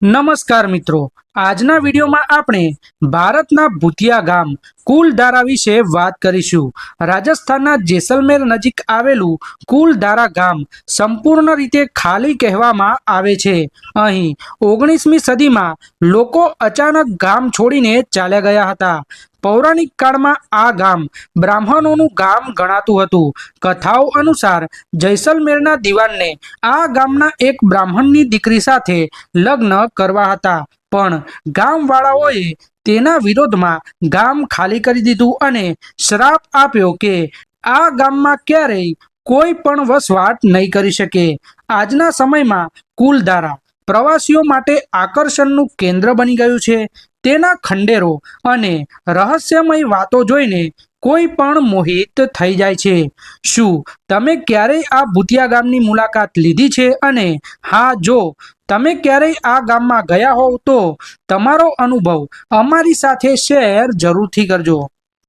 નમસ્કાર મિત્રો, આજના વિડીયોમાં આપણે ભારતના ભૂતિયા ગામ કુલધારા વિશે વાત કરીશું। રાજસ્થાનના જેસલમેર નજીક આવેલું કુલધારા ગામ સંપૂર્ણ રીતે ખાલી કહેવામાં આવે છે। અહીં 19મી સદીમાં લોકો અચાનક ગામ છોડીને ચાલ્યા ગયા હતા। પૌરાણિક કાળમાં આ ગામ બ્રાહ્મણોનું ગામ ગણાતું હતું। કથાઓ અનુસાર જૈસલમેરના દીવાનને આ ગામના એક બ્રાહ્મણની દીકરી સાથે લગ્ન કરવા હતા, પણ ગામવાળાઓએ તેના વિરોધમાં ગામ ખાલી કરી દીધું અને શ્રાપ આપ્યો કે આ ગામમાં ક્યારેય કોઈ પણ વસવાટ નહીં કરી શકે। આજના સમયમાં કુલધારા પ્રવાસીઓ માટે આકર્ષણનું કેન્દ્ર બની ગયું છે। તેના ખંડેરો અને રહસ્યમય વાતો જોઈને કોઈ પણ મોહિત થઈ જાય છે। શું તમે ક્યારેય આ ભૂતિયા ગામની મુલાકાત લીધી છે? અને હા, જો તમે ક્યારેય આ ગામમાં ગયા હોવ તો તમારો અનુભવ અમારી સાથે શેર જરૂરથી કરજો।